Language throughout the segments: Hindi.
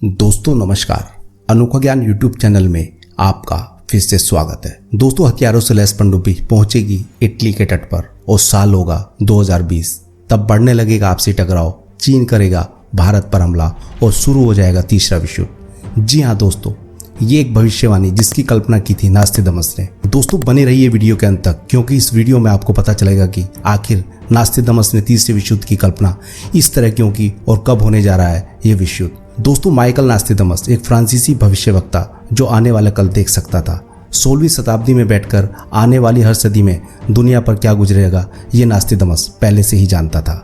दोस्तों नमस्कार। अनोखा ज्ञान यूट्यूब चैनल में आपका फिर से स्वागत है। दोस्तों हथियारों से लैस पनडुब्बी पहुंचेगी इटली के तट पर और साल होगा 2020। तब बढ़ने लगेगा आपसी टकराव, चीन करेगा भारत पर हमला और शुरू हो जाएगा तीसरा विश्व युद्ध। जी हाँ दोस्तों, ये एक भविष्यवाणी जिसकी कल्पना की थी नास्तिदमस ने। दोस्तों बने रहिए वीडियो के अंत तक, क्योंकि इस वीडियो में आपको पता चलेगा कि आखिर नास्तिदमस ने तीसरे विश्व युद्ध की कल्पना इस तरह क्यों की और कब होने जा रहा है ये विश्व युद्ध। दोस्तों माइकल नास्तिदमस एक फ्रांसीसी भविष्यवक्ता जो आने वाला कल देख सकता था। 16वीं शताब्दी में बैठकर आने वाली हर सदी में दुनिया पर क्या गुजरेगा ये नास्तिदमस पहले से ही जानता था।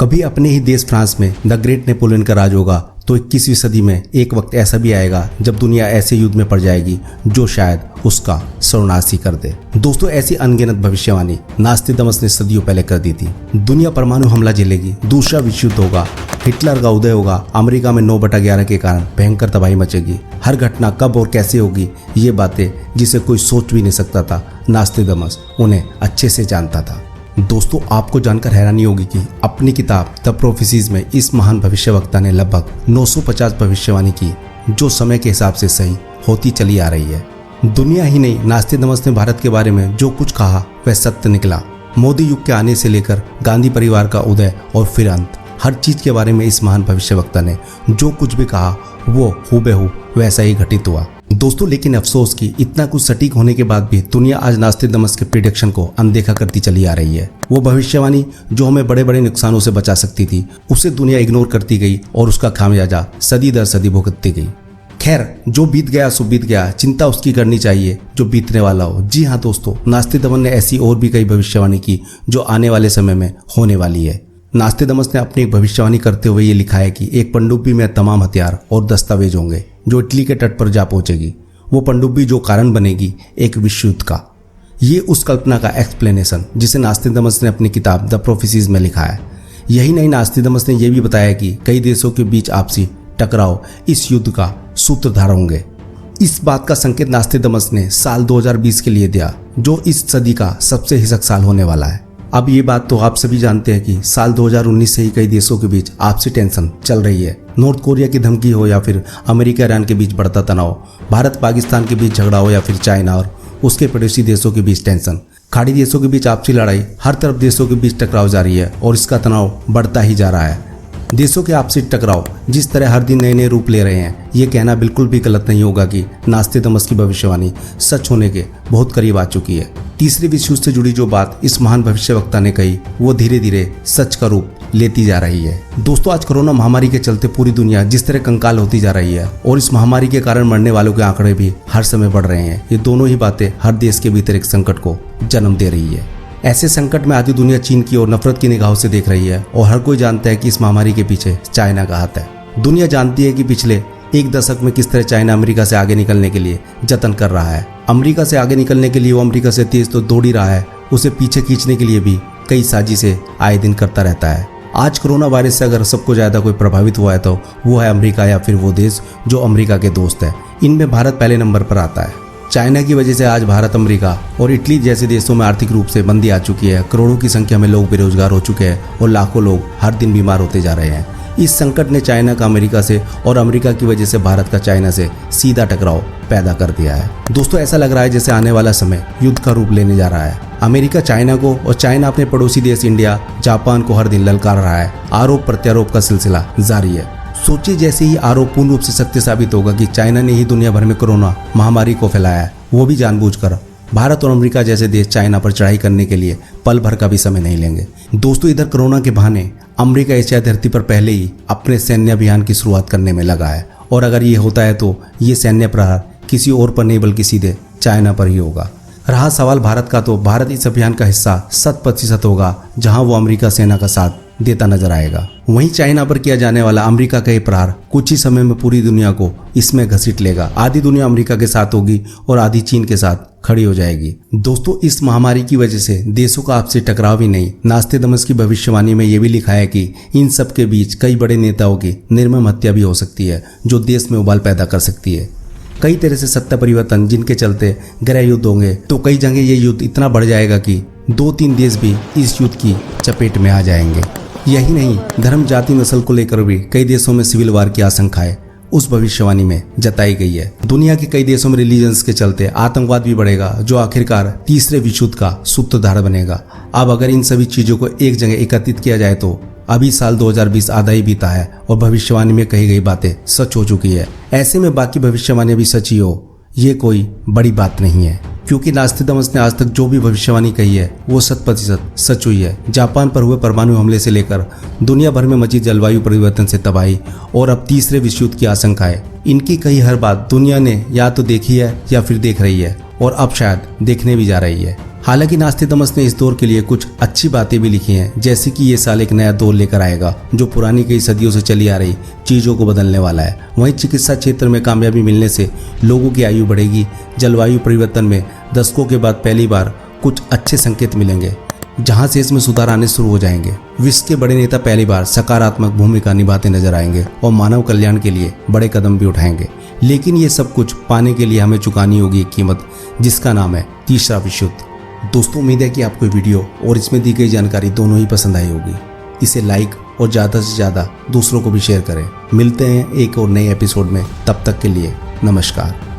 कभी अपने ही देश फ्रांस में द ग्रेट नेपोलियन का राज होगा तो 21वीं सदी में एक वक्त ऐसा भी आएगा जब दुनिया ऐसे युद्ध में पड़ जाएगी जो शायद उसका सर्वनाश ही कर दे। दोस्तों ऐसी अनगिनत भविष्यवाणी नास्तिदमस ने सदियों पहले कर दी थी। दुनिया परमाणु हमला झेलेगी, दूसरा विश्व युद्ध होगा, हिटलर का उदय होगा, अमेरिका में 9/11 के कारण भयंकर तबाही मचेगी। हर घटना कब और कैसे होगी ये बातें जिसे कोई सोच भी नहीं सकता था, नास्तिदमस उन्हें अच्छे से जानता था। दोस्तों आपको जानकर हैरानी होगी कि अपनी किताब द प्रोफेसीज में इस महान भविष्यवक्ता ने लगभग 950 भविष्यवाणी की जो समय के हिसाब से सही होती चली आ रही है। दुनिया ही नहीं, नास्तिदमस ने भारत के बारे में जो कुछ कहा वह सत्य निकला। मोदी युग के आने से लेकर गांधी परिवार का उदय और फिर अंत, हर चीज के बारे में इस महान भविष्यवक्ता ने जो कुछ भी कहा वो हूबहू वैसा ही घटित हुआ। दोस्तों लेकिन अफसोस कि इतना कुछ सटीक होने के बाद भी दुनिया आज नास्तिदमस के प्रेडिक्शन को अनदेखा करती चली आ रही है। वो भविष्यवाणी जो हमें बड़े बड़े नुकसानों से बचा सकती थी उसे दुनिया इग्नोर करती गई और उसका खामियाजा सदी दर सदी भुगतती गई। खैर जो बीत गया सो बीत गया, चिंता उसकी करनी चाहिए जो बीतने वाला हो। जी हाँ दोस्तों, नास्तिदमस ने ऐसी और भी कई भविष्यवाणी की जो आने वाले समय में होने वाली है। नास्तिदमस ने अपनी एक भविष्यवाणी करते हुए ये लिखा है कि एक पनडुब्बी में तमाम हथियार और दस्तावेज होंगे जो इटली के तट पर जा पहुंचेगी। वो पनडुब्बी जो कारण बनेगी एक विश्व युद्ध का। ये उस कल्पना का एक्सप्लेनेशन जिसे नास्तिदमस ने अपनी किताब द प्रोफेसीज में लिखा है। यही नहीं, नास्तिदमस ने यह भी बताया कि कई देशों के बीच आपसी टकराव इस युद्ध का सूत्रधार होंगे। इस बात का संकेत नास्तिदमस ने साल 2020 के लिए दिया जो इस सदी का सबसे हिंसक साल होने वाला है। अब ये बात तो आप सभी जानते हैं कि साल 2019 से ही कई देशों के बीच आपसी टेंशन चल रही है। नॉर्थ कोरिया की धमकी हो या फिर अमेरिका ईरान के बीच बढ़ता तनाव, भारत पाकिस्तान के बीच झगड़ा हो या फिर चाइना और उसके पड़ोसी देशों के बीच टेंशन, खाड़ी देशों के बीच आपसी लड़ाई, हर तरफ देशों के बीच टकराव जारी है और इसका तनाव बढ़ता ही जा रहा है। देशों के आपसी टकराव जिस तरह हर दिन नए नए रूप ले रहे हैं, ये कहना बिल्कुल भी गलत नहीं होगा कि नास्तिदमस की भविष्यवाणी सच होने के बहुत करीब आ चुकी है। तीसरे विश्व युद्ध से जुड़ी जो बात इस महान भविष्यवक्ता ने कही वो धीरे धीरे सच का रूप लेती जा रही है। दोस्तों आज कोरोना महामारी के चलते पूरी दुनिया जिस तरह कंकाल होती जा रही है और इस महामारी के कारण मरने वालों के आंकड़े भी हर समय बढ़ रहे हैं, ये दोनों ही बातें हर देश के भीतर एक संकट को जन्म दे रही है। ऐसे संकट में आधी दुनिया चीन की ओर नफरत की निगाहों से देख रही है और हर कोई जानता है कि इस महामारी के पीछे चाइना का हाथ है। दुनिया जानती है कि पिछले एक दशक में किस तरह चाइना अमेरिका से आगे निकलने के लिए जतन कर रहा है। अमेरिका से आगे निकलने के लिए वो अमेरिका से तेज तो दौड़ ही रहा है, उसे पीछे खींचने के लिए भी कई साजिशें आए दिन करता रहता है। आज कोरोना वायरस से अगर सबको ज्यादा कोई प्रभावित हुआ है तो वो है अमेरिका या फिर वो देश जो अमेरिका के दोस्त है। इनमें भारत पहले नंबर पर आता है। चाइना की वजह से आज भारत, अमेरिका और इटली जैसे देशों में आर्थिक रूप से मंदी आ चुकी है। करोड़ों की संख्या में लोग बेरोजगार हो चुके हैं और लाखों लोग हर दिन बीमार होते जा रहे हैं। इस संकट ने चाइना का अमेरिका से और अमेरिका की वजह से भारत का चाइना से सीधा टकराव पैदा कर दिया है। दोस्तों ऐसा लग रहा है जैसे आने वाला समय युद्ध का रूप लेने जा रहा है। अमेरिका चाइना को और चाइना अपने पड़ोसी देश इंडिया, जापान को हर दिन ललकार रहा है। आरोप प्रत्यारोप का सिलसिला जारी है। सोचिए जैसे ही आरोप पूर्ण रूप से सत्य साबित होगा कि चाइना ने ही दुनिया भर में कोरोना महामारी को फैलाया है, वो भी जानबूझकर, भारत और अमेरिका जैसे देश चाइना पर चढ़ाई करने के लिए पल भर का भी समय नहीं लेंगे। दोस्तों इधर कोरोना के बहाने अमेरिका एशिया धरती पर पहले ही अपने सैन्य अभियान की शुरुआत करने में लगा है और अगर ये होता है तो ये सैन्य प्रहार किसी और पर नहीं बल्कि सीधे चाइना पर ही होगा। रहा सवाल भारत का, तो भारत इस अभियान का हिस्सा 100% होगा जहां वो अमेरिका सेना का साथ देता नजर आएगा। वहीं चाइना पर किया जाने वाला अमेरिका का ये प्रहार कुछ ही समय में पूरी दुनिया को इसमें घसीट लेगा। आधी दुनिया अमेरिका के साथ होगी और आधी चीन के साथ खड़ी हो जाएगी। दोस्तों इस महामारी की वजह से देशों का आपसी टकराव ही नहीं, नास्तिदमस की भविष्यवाणी में ये भी लिखा है कि इन सब के बीच कई बड़े नेताओं की निर्मम हत्या भी हो सकती है जो देश में उबाल पैदा कर सकती है। कई तरह से सत्ता परिवर्तन जिनके चलते गृह युद्ध होंगे तो कई जगह ये युद्ध इतना बढ़ जाएगा कि 2-3 देश भी इस युद्ध की चपेट में आ जाएंगे। यही नहीं, धर्म, जाति, नस्ल को लेकर भी कई देशों में सिविल वार की आशंका है। उस भविष्यवाणी में जताई गई है। दुनिया के कई देशों में रिलीजन्स के चलते आतंकवाद भी बढ़ेगा, जो आखिरकार तीसरे विश्व युद्ध का सूत्रधार बनेगा। अब अगर इन सभी चीजों को एक जगह एकत्रित किया जाए तो अभी साल 2020 आधा ही बीता है और भविष्यवाणी में कही गई बातें सच हो चुकी है। ऐसे में बाकी भविष्यवाणी भी सच ही हो, ये कोई बड़ी बात नहीं है, क्योंकि नास्ट्राडामस ने आज तक जो भी भविष्यवाणी कही है वो 100% सच हुई है। जापान पर हुए परमाणु हमले से लेकर दुनिया भर में मची जलवायु परिवर्तन से तबाही और अब तीसरे विश्व युद्ध की आशंका है, इनकी कही हर बात दुनिया ने या तो देखी है या फिर देख रही है और अब शायद देखने भी जा रही है। हालांकि नास्ट्राडामस ने इस दौर के लिए कुछ अच्छी बातें भी लिखी हैं, जैसे कि ये साल एक नया दौर लेकर आएगा जो पुरानी कई सदियों से चली आ रही चीज़ों को बदलने वाला है। वहीं चिकित्सा क्षेत्र में कामयाबी मिलने से लोगों की आयु बढ़ेगी। जलवायु परिवर्तन में दशकों के बाद पहली बार कुछ अच्छे संकेत मिलेंगे, जहां से इसमें सुधार आने शुरू हो जाएंगे। विश्व के बड़े नेता पहली बार सकारात्मक भूमिका निभाते नजर आएंगे और मानव कल्याण के लिए बड़े कदम भी उठाएंगे। लेकिन ये सब कुछ पाने के लिए हमें चुकानी होगी एक कीमत, जिसका नाम है तीसरा विश्व युद्ध। दोस्तों, उम्मीद है कि आपको वीडियो और इसमें दी गई जानकारी दोनों ही पसंद आई होगी। इसे लाइक और ज़्यादा से ज़्यादा दूसरों को भी शेयर करें। मिलते हैं एक और नए एपिसोड में, तब तक के लिए नमस्कार।